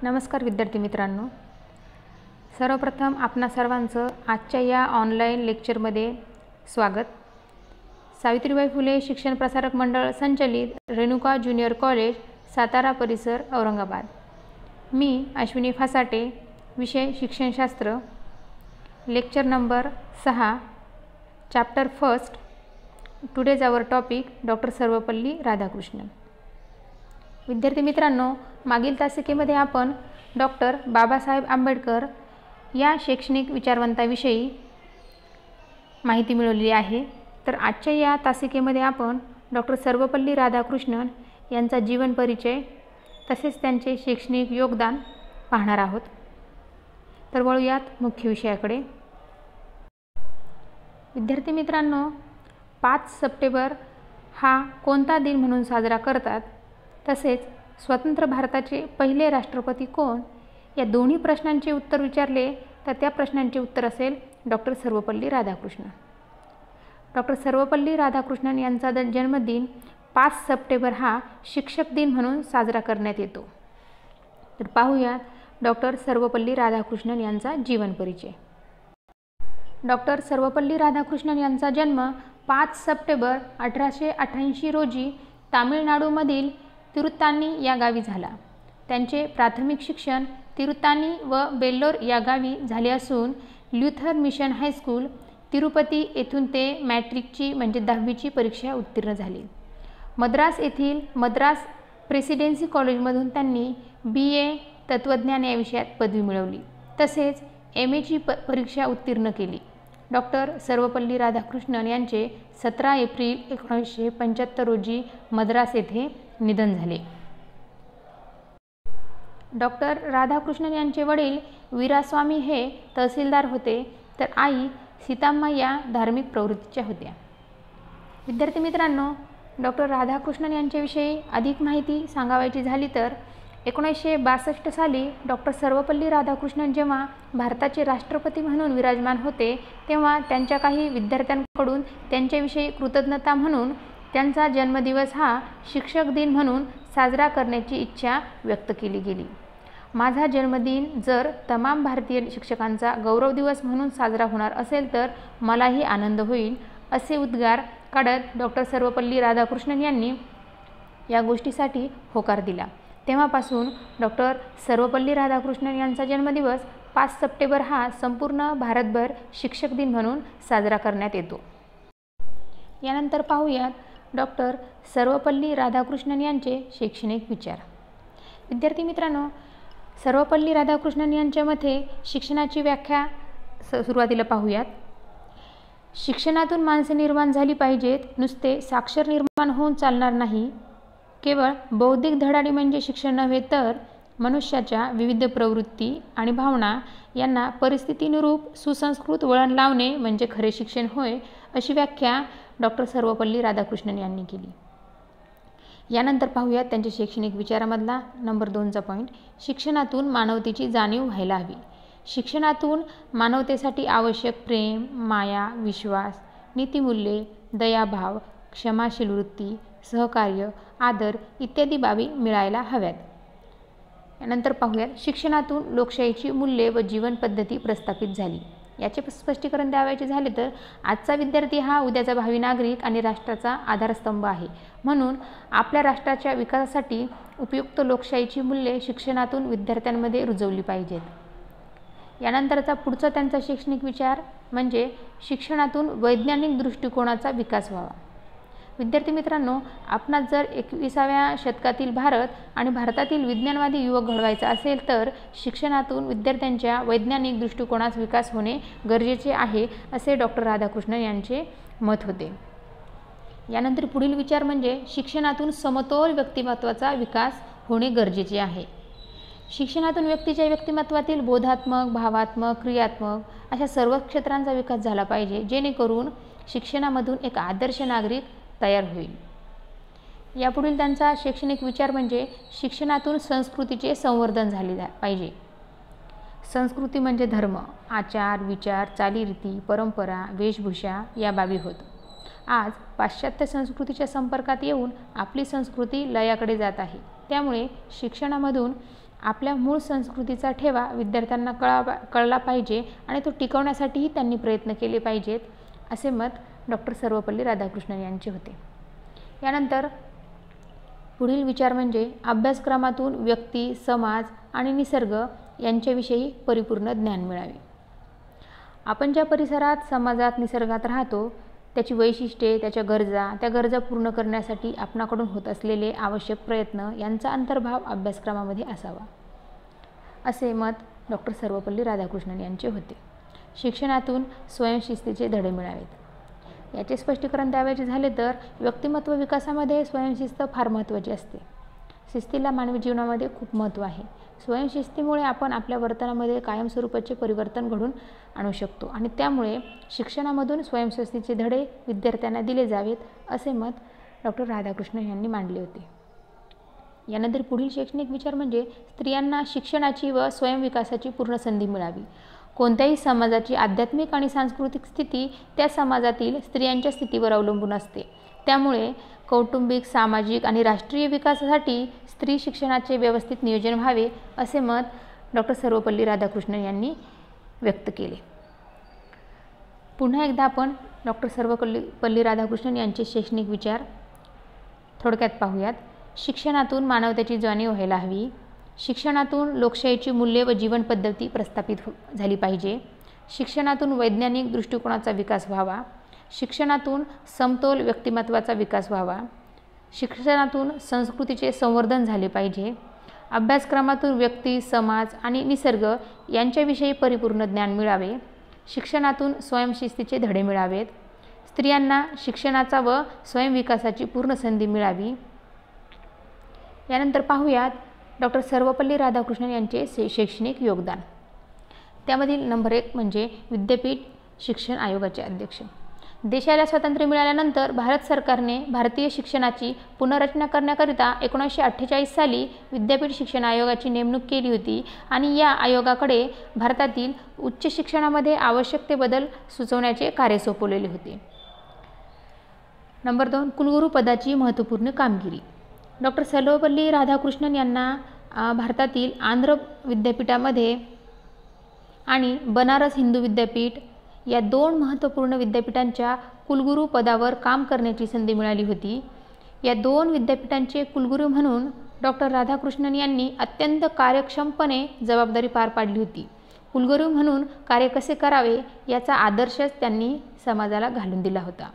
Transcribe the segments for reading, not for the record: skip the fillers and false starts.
नमस्कार विद्यार्थी मित्रांनो, सर्वप्रथम आपणा सर्वांचं आजच्या या ऑनलाईन लेक्चरमध्ये स्वागत। सावित्रीबाई फुले शिक्षण प्रसारक मंडळ संचलित रेणुका ज्युनियर कॉलेज सातारा परिसर औरंगाबाद। मी अश्विनी फासाटे, विषय शिक्षणशास्त्र, lecture number 6, chapter first. Today's our topic doctor Sarvepalli Radhakrishnan. विद्यार्थी मित्रांनो, मागील तासिकेमध्ये आपण डॉक्टर बाबासाहेब आंबेडकर या शैक्षणिक विचारवंताविषयी माहिती मिळवली आहे। तर आजच्या या तासिकेमध्ये आपण डॉक्टर सर्वपल्ली राधाकृष्णन यांचा जीवन परिचय तसेच त्यांचे शैक्षणिक योगदान पाहणार आहोत। तर वळूयात मुख्य विषयाकडे। विद्यार्थी मित्रांनो, 5 सप्टेंबर हा कोणता दिन म्हणून साजरा करतात, तसेच स्वतंत्र भारताचे पहिले राष्ट्रपती कोण, या दोन्ही प्रश्नांचे उत्तर विचारले तर त्या प्रश्नांचे उत्तर असेल डॉक्टर सर्वपल्ली राधाकृष्णन। डॉक्टर सर्वपल्ली राधाकृष्णन यांचा जन्मदिन 5 सप्टेंबर हा शिक्षक दिन म्हणून साजरा करण्यात येतो। तर पाहूयात डॉक्टर सर्वपल्ली राधाकृष्णन यांचा जीवन परिचय। डॉक्टर सर्वपल्ली राधाकृष्णन यांचा जन्म 5 सप्टेंबर 1888 रोजी तामिळनाडूमधील तिरुत्तानी या गावी झाला। त्यांचे प्राथमिक शिक्षण तिरुत्तानी व बेल्लोर या गावी झाले असून ल्युथर मिशन हायस्कूल तिरुपती येथून ते मॅट्रिकची म्हणजे 10वीची परीक्षा उत्तीर्ण झाले। मद्रास येथील मद्रास प्रेसिडेन्सी कॉलेजमधून त्यांनी BA तत्त्वज्ञान या विषयात पदवी मिळवली, तसेच MAची परीक्षा उत्तीर्ण केली। डॉक्टर सर्वपल्ली राधाकृष्णन यांचे 17 एप्रिल 1975 रोजी मद्रास येथे निधन झाले। डॉक्टर राधाकृष्णन यांचे वडील वीरास्वामी हे तहसीलदार होते, तर आई सीताम्मा या धार्मिक प्रवृत्तीच्या होत्या। विद्यार्थी मित्रांनो, डॉक्टर राधाकृष्णन यांच्याविषयी अधिक माहिती सांगायची झाली तर 1962 साली डॉक्टर सर्वपल्ली राधाकृष्णन जेव्हा भारताचे राष्ट्रपती म्हणून विराजमान होते, तेव्हा त्यांच्या काही विद्यार्थ्यांकडून त्यांच्याविषयी कृतज्ञता म्हणून त्यांचा जन्मदिवस हा शिक्षक दिन म्हणून साजरा करण्याची इच्छा व्यक्त केली गेली। माझा जन्मदिन जर तमाम भारतीय शिक्षकांचा गौरव दिवस म्हणून साजरा होणार असेल तर मलाही आनंद होईल, असे उद्गार काढत डॉक्टर सर्वपल्ली राधाकृष्णन यांनी या गोष्टीसाठी होकार दिला। तेव्हापासून डॉक्टर सर्वपल्ली राधाकृष्णन यांचा जन्मदिवस 5 सप्टेंबर हा संपूर्ण भारतभर शिक्षक दिन म्हणून साजरा करण्यात येतो। यानंतर पाहूयात डॉक्टर सर्वपल्ली राधाकृष्णन यांचे शैक्षणिक विचार। विद्यार्थी मित्रांनो, सर्वपल्ली राधाकृष्णन यांच्या मते शिक्षणाची व्याख्या सुरुवातीला पाहूयात। शिक्षणातून माणसे निर्माण झाली पाहिजेत, नुसते साक्षर निर्माण होऊन चालणार नाही। केवळ बौद्धिक धडाडी म्हणजे शिक्षण नव्हे, तर मनुष्याच्या विविध प्रवृत्ती आणि भावना यांना परिस्थितीनुरूप सुसंस्कृत वळण लावणे म्हणजे खरे शिक्षण होय, अशी व्याख्या डॉक्टर सर्वपल्ली राधाकृष्णन यांनी केली। यानंतर पाहूयात त्यांच्या शैक्षणिक विचारामधला नंबर 2चा पॉईंट, शिक्षणातून मानवतेची जाणीव व्हायला हवी। शिक्षणातून मानवतेसाठी आवश्यक प्रेम, माया, विश्वास, नीतिमूल्ये, दयाभाव, क्षमाशील वृत्ती, सहकार्य, आदर इत्यादी बाबी मिळायला हव्यात। यानंतर पाहूयात शिक्षणातून लोकशाहीची मूल्ये व जीवन पद्धती प्रस्थापित झाली। याचे स्पष्टीकरण द्यावयाचे झाले तर आजचा विद्यार्थी हा उद्याचा भावी नागरिक आणि राष्ट्राचा आधारस्तंभ आहे, म्हणून आपल्या राष्ट्राच्या विकासासाठी उपयुक्त लोकशाहीची मूल्ये शिक्षणातून विद्यार्थ्यांमध्ये रुजवली पाहिजेत। यानंतरचा पुढचा त्यांचा शैक्षणिक विचार म्हणजे शिक्षणातून वैज्ञानिक दृष्टिकोनाचा विकास व्हावा। विद्यार्थी मित्रांनो, आपणास जर 21व्या शतकातील भारत आणि भारतातील विज्ञानवादी युवक घडवायचा असेल तर शिक्षणातून विद्यार्थ्यांच्या वैज्ञानिक दृष्टिकोनास विकास होणे गरजेचे आहे, असे डॉक्टर राधाकृष्णन यांचे मत होते। यानंतर पुढील विचार म्हणजे शिक्षणातून समतोल व्यक्तिमत्वाचा विकास होणे गरजेचे आहे। शिक्षणातून व्यक्तीच्या व्यक्तिमत्वातील बोधात्मक, भावात्मक, क्रियात्मक अशा सर्व क्षेत्रांचा विकास झाला पाहिजे, जेणेकरून शिक्षणामधून एक आदर्श नागरिक तयार होईल। यापुढील त्यांचा शैक्षणिक विचार म्हणजे शिक्षणातून संस्कृतीचे संवर्धन झाले पाहिजे। संस्कृती म्हणजे धर्म, आचार, विचार, चालीरीती, परंपरा, वेशभूषा या बाबी होत। आज पाश्चात्य संस्कृतीच्या संपर्कात येऊन आपली संस्कृती लयाकडे जात आहे, त्यामुळे शिक्षणामधून आपल्या मूळ संस्कृतीचा ठेवा विद्यार्थ्यांना कळला पाहिजे आणि तो टिकवण्यासाठीही त्यांनी प्रयत्न केले पाहिजेत, असे मत डॉक्टर सर्वपल्ली राधाकृष्णन यांचे होते. यानंतर पुढील विचार म्हणजे अभ्यासक्रमातून व्यक्ती, समाज आणि निसर्ग यांच्याविषयी परिपूर्ण ज्ञान मिळावे. आपण ज्या परिसरात, समाजात, निसर्गात राहतो त्याची वैशिष्ट्ये, त्याच्या गरजा, त्या गरजा पूर्ण करण्यासाठी आपणाकडून होत असलेले आवश्यक प्रयत्न यांचा अंतर्भाव अभ्यासक्रमामध्ये असावा, असे मत डॉक्टर सर्वपल्ली राधाकृष्णन यांचे होते. शिक्षणातून स्वयंशिस्तीचे धडे मिळावेत. याचे स्पष्टीकरण द्यावयाचे झाले तर व्यक्तिमत्व विकासामध्ये स्वयंशिस्त फार महत्त्वाची असते. शिस्तीला मानवी जीवनामध्ये खूप महत्त्व आहे. स्वयंशिस्तीमुळे आपण आपल्या वर्तनामध्ये कायमस्वरूपाचे परिवर्तन घडून आणू शकतो आणि त्यामुळे शिक्षणामधून स्वयंशिस्तीचे धडे विद्यार्थ्यांना दिले जावेत, असे मत डॉक्टर राधाकृष्णन यांनी मांडले होते. यानंतर पुढील शैक्षणिक विचार म्हणजे स्त्रियांना शिक्षणाची व स्वयंविकासाची पूर्ण संधी मिळावी. कोणत्याही समाजाची आध्यात्मिक आणि सांस्कृतिक स्थिती त्या समाजातील स्त्रियांच्या स्थितीवर अवलंबून असते. त्यामुळे कौटुंबिक, सामाजिक आणि राष्ट्रीय विकासासाठी स्त्री शिक्षणाचे व्यवस्थित नियोजन व्हावे, असे मत डॉक्टर सर्वपल्ली राधाकृष्णन यांनी व्यक्त केले. पुन्हा एकदा आपण डॉक्टर सर्वपल्ली राधाकृष्णन यांचे शैक्षणिक विचार थोडक्यात पाहूयात. शिक्षणातून मानवतेची जाणीव व्हायला हवी. शिक्षणातून लोकशाहीची मूल्ये व जीवनपद्धती प्रस्थापित झाली पाहिजे. शिक्षणातून वैज्ञानिक दृष्टिकोनाचा विकास व्हावा. शिक्षणातून समतोल व्यक्तिमत्वाचा विकास व्हावा. शिक्षणातून संस्कृतीचे संवर्धन झाले पाहिजे. अभ्यासक्रमातून व्यक्ती, समाज आणि निसर्ग यांच्याविषयी परिपूर्ण ज्ञान मिळावे. शिक्षणातून स्वयंशिस्तीचे धडे मिळावेत. स्त्रियांना शिक्षणाचा व स्वयंविकासाची पूर्ण संधी मिळावी. यानंतर पाहूयात डॉक्टर सर्वपल्ली राधाकृष्णन यांचे शैक्षणिक योगदान. त्यामधील नंबर 1 म्हणजे विद्यापीठ शिक्षण आयोगाचे अध्यक्ष. देशाला स्वातंत्र्य मिळाल्यानंतर भारत सरकारने भारतीय शिक्षणाची पुनर्रचना करण्याकरिता 1948 साली विद्यापीठ शिक्षण आयोगाची नेमणूक केली होती आणि या आयोगाकडे भारतातील उच्च शिक्षणामध्ये आवश्यक ते बदल सुचवण्याचे कार्य सोपवलेले होते. नंबर 2 कुलगुरू पदाची महत्त्वपूर्ण कामगिरी. डॉक्टर सर्वपल्ली राधाकृष्णन यांना भारतातील आंध्र विद्यापीठामध्ये आणि बनारस हिंदू विद्यापीठ या 2 महत्त्वपूर्ण विद्यापीठांच्या कुलगुरू पदावर काम करण्याची संधी मिळाली होती. या 2 विद्यापीठांचे कुलगुरू म्हणून डॉक्टर राधाकृष्णन यांनी अत्यंत कार्यक्षमपणे जबाबदारी पार पाडली होती. कुलगुरू म्हणून कार्य कसे करावे याचा आदर्शच त्यांनी समाजाला घालून दिला होता.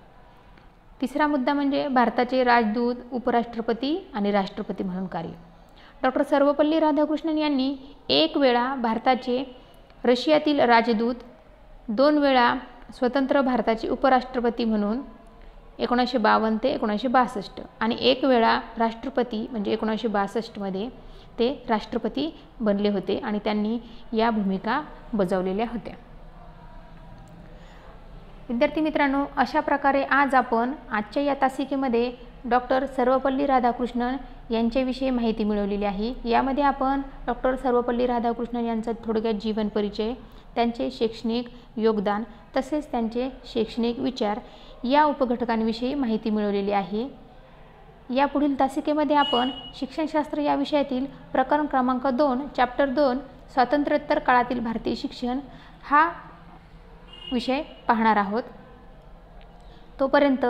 तिसरा मुद्दा म्हणजे भारताचे राजदूत, उपराष्ट्रपती आणि राष्ट्रपती म्हणून कार्य. डॉक्टर सर्वपल्ली राधाकृष्णन यांनी 1 वेळा भारताचे रशियातील राजदूत, 2 वेळा स्वतंत्र भारताचे उपराष्ट्रपती म्हणून 1952 ते 1962 आणि 1 वेळा राष्ट्रपती म्हणजे 1962 मध्ये ते राष्ट्रपती बनले होते आणि त्यांनी या भूमिका बजावलेल्या होत्या. विद्यार्थी मित्रांनो, अशा प्रकारे आज आपण आजच्या या तासिकेमध्ये डॉक्टर सर्वपल्ली राधाकृष्णन यांच्याविषयी माहिती मिळवलेली आहे. यामध्ये आपण डॉक्टर सर्वपल्ली राधाकृष्णन यांचा थोडक्यात जीवन परिचय, त्यांचे शैक्षणिक योगदान तसेच त्यांचे शैक्षणिक विचार या उपघटकांविषयी माहिती मिळवलेली आहे. यापुढील तासिकेमध्ये आपण शिक्षणशास्त्र या विषयातील प्रकरण क्रमांक 2 चॅप्टर 2 स्वातंत्र्योत्तर काळातील भारतीय शिक्षण हा विषय पाहणार आहोत. तोपर्यंत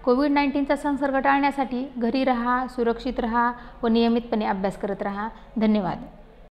कोविड-19चा संसर्ग टाळण्यासाठी घरी राहा, सुरक्षित राहा व नियमितपणे अभ्यास करत राहा. धन्यवाद.